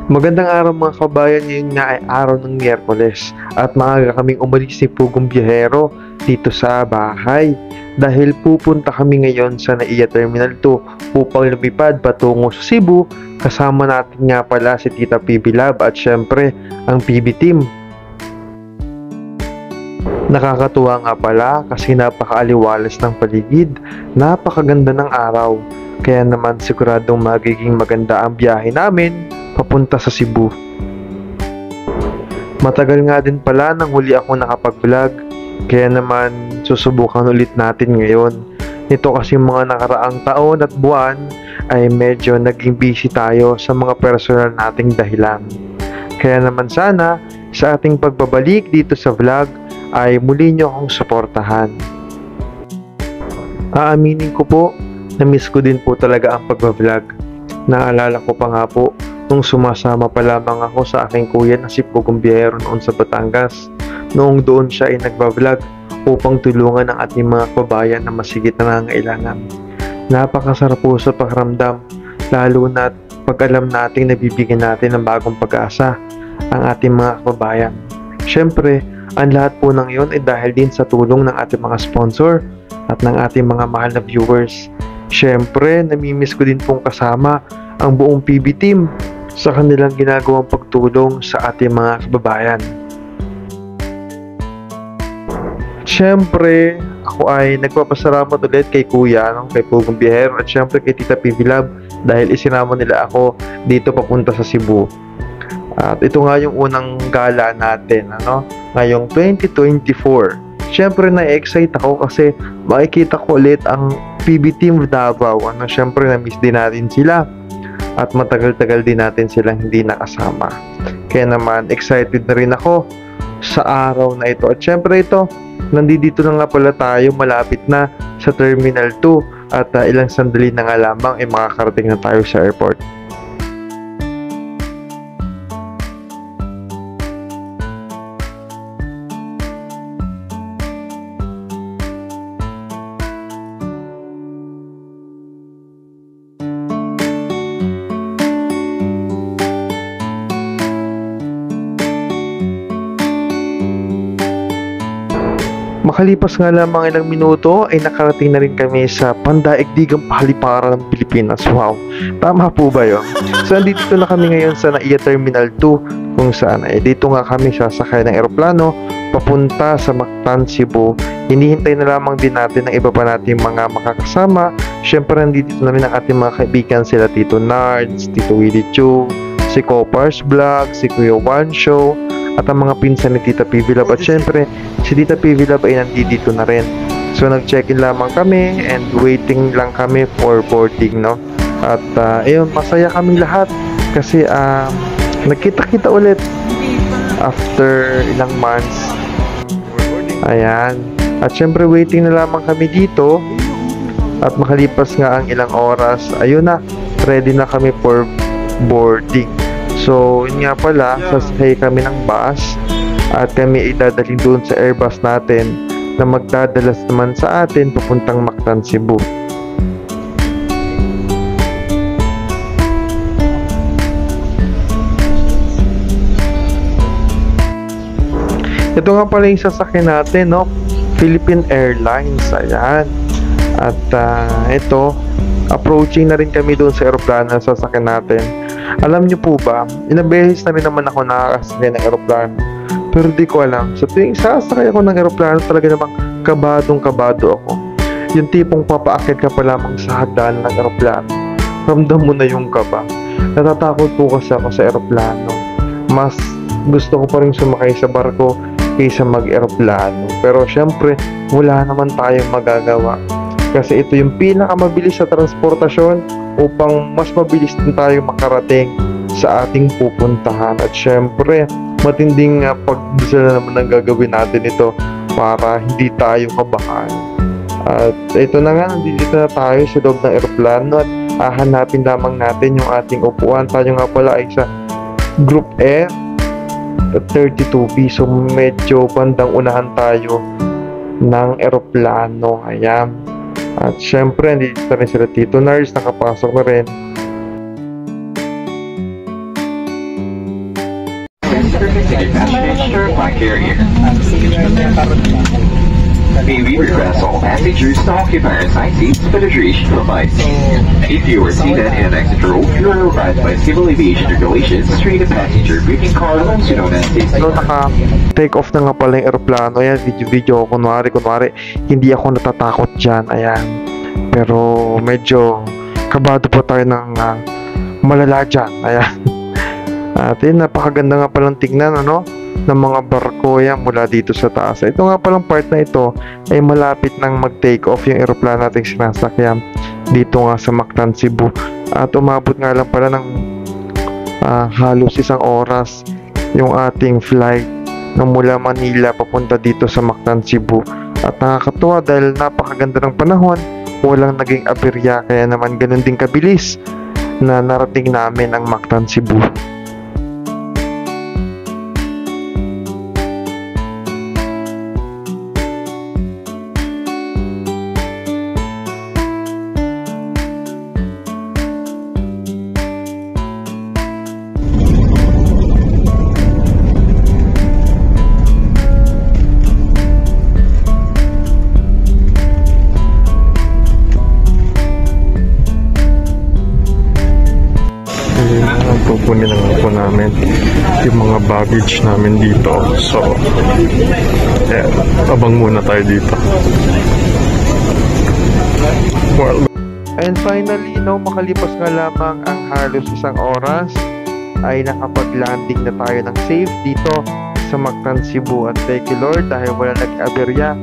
Magandang araw mga kabayan, ngayon nga ay araw ng Miyerkules at maaga kaming umalis ni Pugong Biyahero dito sa bahay dahil pupunta kami ngayon sa NAIA Terminal 2 upang lumipad patungo sa Cebu. Kasama natin nga pala si Tita PB Lab at syempre ang PB Team. Nakakatuwa nga pala kasi napakaaliwalas ng paligid, napakaganda ng araw, kaya naman siguradong magiging maganda ang biyahe namin papunta sa Cebu. Matagal nga din pala nang huli ako nakapag-vlog, kaya naman susubukan ulit natin ngayon. Ito kasi mga nakaraang taon at buwan ay medyo naging busy tayo sa mga personal nating dahilan. Kaya naman sana sa ating pagbabalik dito sa vlog ay muli nyo akong suportahan. Aaminin ko po, na-miss ko din po talaga ang pagbablog. Naalala ko pa nga po nung sumasama pa lamang ako sa aking kuya na si Pugong Biyahero noon sa Batangas. Noong doon siya ay nagbablog upang tulungan ang ating mga kabayan na masigit na nangangailangan. Napakasarap po sa pakiramdam, lalo na pag alam natin na bibigyan natin ng bagong pag-asa ang ating mga kabayan. Siyempre, ang lahat po ng iyon ay dahil din sa tulong ng ating mga sponsor at ng ating mga mahal na viewers. Siyempre, namimiss ko din pong kasama ang buong PB Team sa kanilang ginagawang pagtulong sa ating mga kababayan. Siyempre, ako ay nagpapasalamat ulit kay Kuya, kay Pugong Biyahero at siyempre kay Tita PB Lab dahil isinama nila ako dito papunta sa Cebu. At ito nga yung unang gala natin, ngayong 2024. Siyempre na-excite ako kasi makikita ko ulit ang PB Team Davao. Siyempre na-miss din natin sila at matagal-tagal din natin silang hindi nakasama. Kaya naman excited na rin ako sa araw na ito. At siyempre ito, nandito na nga pala tayo, malapit na sa Terminal 2 at ilang sandali na nga lamang ay makakarating na tayo sa airport. Makalipas nga lamang ilang minuto ay nakarating na rin kami sa pandaigdigang pahaliparan ng Pilipinas. Wow! Tama po ba yun? So nandito na kami ngayon sa NAIA Terminal 2 kung saan ay dito nga kami sasakay ng eroplano papunta sa Mactan, Cebu. Hinihintay na lamang din natin ang iba pa nating mga makakasama. Siyempre nandito na rin ang ating mga kaibigan, sila Tito Nards, Tito Willie Chu, si Copars Vlog, si Kuya One Show, at ang mga pinsan ni Tita PB Lab. At syempre, si Tita PB Lab ay nandito na rin. So, nag-check-in lamang kami and waiting lang kami for boarding, At, ayun, masaya kami lahat kasi, nagkita-kita ulit after ilang months. Ayan. At syempre, waiting na lamang kami dito. At makalipas nga ang ilang oras, ayun na, ready na kami for boarding. So, yun nga pala, sasakay kami ng bus at kami idadalhin doon sa Airbus natin na magdadalas naman sa atin papuntang Mactan, Cebu. Ito nga pala yung sasakyan natin, Philippine Airlines, ayan. At ito, approaching na rin kami doon sa aeroplano na sasakyan natin. Alam niyo po ba, ilang beses na rin naman ako nakakasakay ng aeroplano. Pero di ko alam, sa tuwing sasakay ako ng aeroplano, talaga namang kabadong-kabado ako. Yung tipong papaakit ka pa lamang sa hagdan ng aeroplano, ramdam mo na yung kaba. Natatakot po kasi ako sa aeroplano. Mas gusto ko pa rin sumakay sa barko kaysa mag-aeroplano. Pero syempre, wala naman tayong magagawa. Kasi ito yung pinakamabilis sa transportasyon upang mas mabilis din tayo makarating sa ating pupuntahan. At syempre, matinding pagdasal na naman ang gagawin natin ito para hindi tayo kabahan. At ito na nga, nandito na tayo sa loob ng aeroplano at hahanapin lamang natin yung ating upuan. Tayo nga pala ay sa Group F 32B. So medyo bandang unahan tayo ng aeroplano. Ayan. At syempre, dito na rin sila Tito Nars, nakapasok na rin. carrier. May we request all passengers to occupy assigned seats for the duration of flight. If you are seated in an exit row, you are advised by civil aviation regulations to read a passenger greeting card also known as safety So, card. naka-take off na nga pala yung aeroplano. Ayan, video. Kunwari, hindi ako natatakot dyan. Ayan. Pero, medyo kabado po tayo ng malala dyan. Ayan. At yun, napakaganda nga palang tignan, ano? Ng mga barko yan mula dito sa taas. Ito nga palang part na ito ay malapit nang mag-take off yung aeroplano nating sinasakyan dito nga sa Mactan, Cebu. At umabot nga lang pala ng halos 1 oras yung ating flight na mula Manila papunta dito sa Mactan, Cebu. At nakakatuwa dahil napakaganda ng panahon, walang naging aberya, kaya naman ganun din kabilis na narating namin ang Mactan, Cebu. Pupunin lang po namin yung mga baggage namin dito. So, abang muna tayo dito. Well, and finally, makalipas nga lamang ang halos 1 oras, ay nakapag-landing na tayo ng safe dito sa Mactan, Cebu. At thank you Lord dahil wala nag-aberya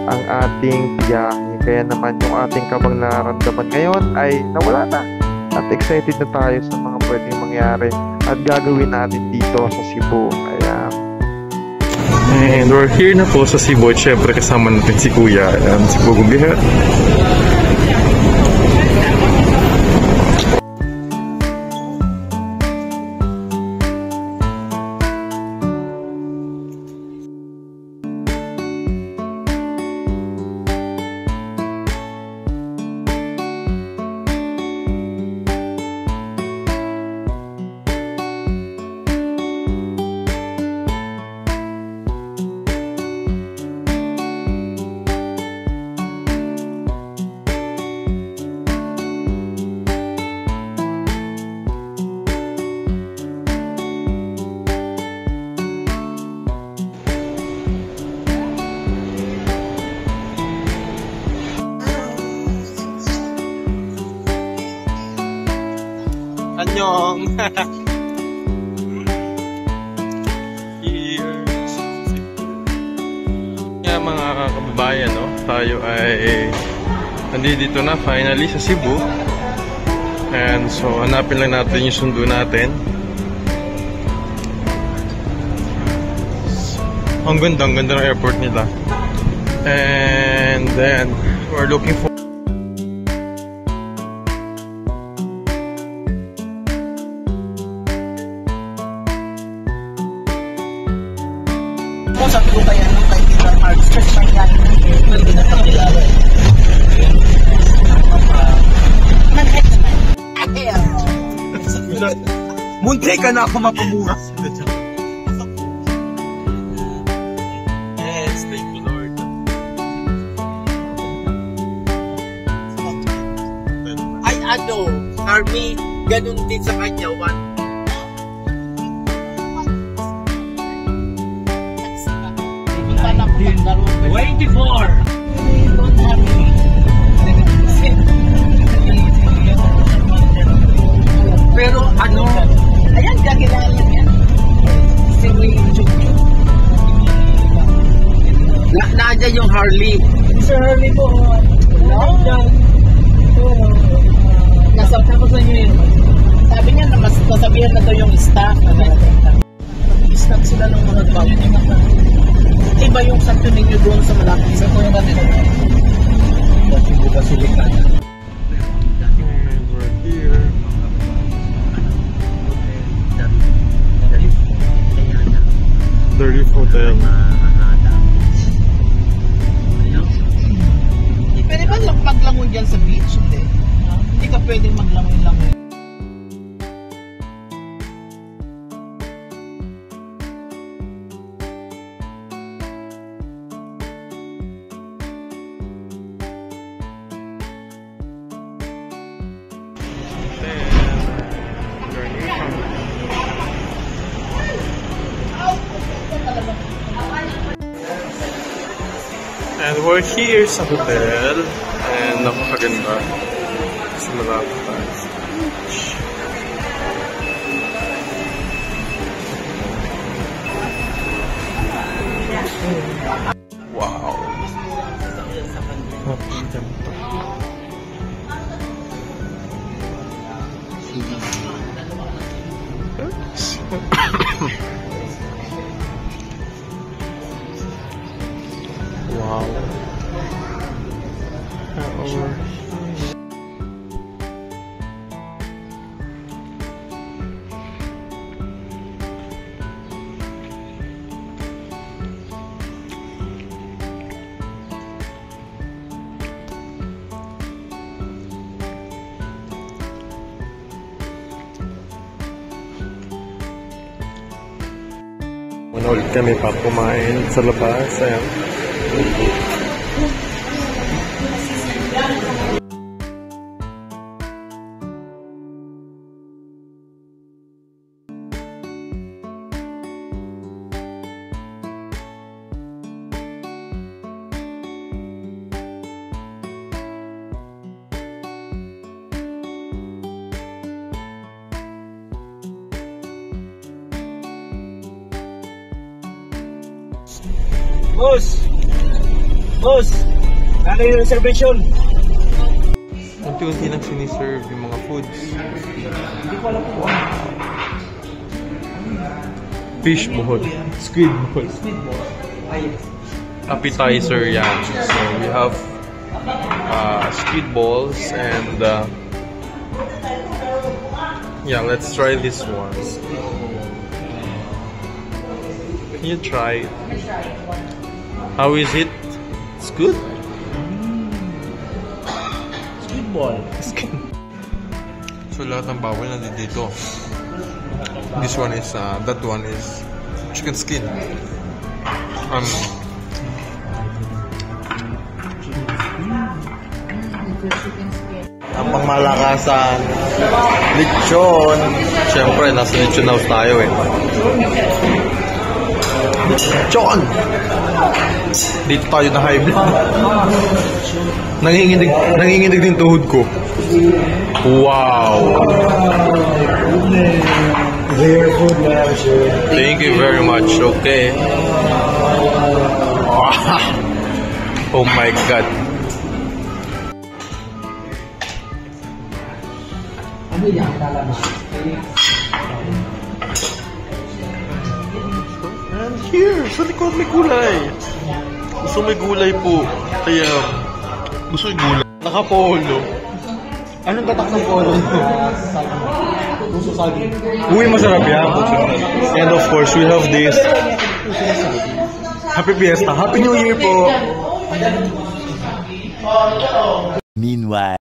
ang ating biyahe. Kaya naman yung ating kabang nararamdaman ngayon ay nawala na. At excited na tayo sa mga pwedeng mangyari at gagawin natin dito sa Cebu. Ayan. And we're here na po sa Cebu. Siyempre kasama natin si Kuya. Si Pugong Biha. Annyeong! Kaya mga kababayan, tayo ay nandito na finally sa Cebu. And so hanapin lang natin yung sundo natin. Ang ganda ng airport nila. And then we're looking for sabi ko kaya nung kay Tita Mark, stress man yan, hindi na kakilala eh. Mag-head naman. Munti ka na ako mapamura. Yes, thank you Lord. Ay Army, ganun din sa kanya, 24! Pero ayan, kakilala niya. Si Wayne Jr. Naadya yung Harley. Sir Harley po. Nasabta ko sa inyo yun. Sabi niya na mas nasabihan na daw yung staff na staff sila ng mga bag. Iba yung sakto ninyo doon sa malapit sa kuya natin. Cebu Basilica. We're here. The Reef Hotel. Pwede ba maglangoy dyan sa beach? Hindi ka pwedeng maglangoy-langoy. And we're here sa hotel. And napakaganda. Simula ko tayo sa beach. Wow. Napakaganda. Wow. Muna ulit kami pa kumain sa labas. Ayan. Boss! Boss! Ano yung reservation? Unti-unti lang siniserve yung mga foods. Hindi ko alam po. Fish bowl. Squid bowl. Squid ball. Ay, Appetizer yan. So we have squid balls and yeah, let's try this one. Can you try it? How is it? It's good? squid ball. So lahat ng bawal na dito. This one is, that one is chicken skin. Ang pangmalakasan, lechon. Siyempre, nasa lechon house tayo eh. Lechon! Dito tayo na high blood. Nanginginig din tuhod ko. Wow! Thank you very much. Okay. Oh my God. And here, sa likod may gulay. Gusto may gulay po. Kaya, gusto may gulay. Nakapolo. Anong tatak ng polo? Puso saging. Uy, masarap yan. And of course, we have this. Happy Fiesta. Happy New Year po. Meanwhile.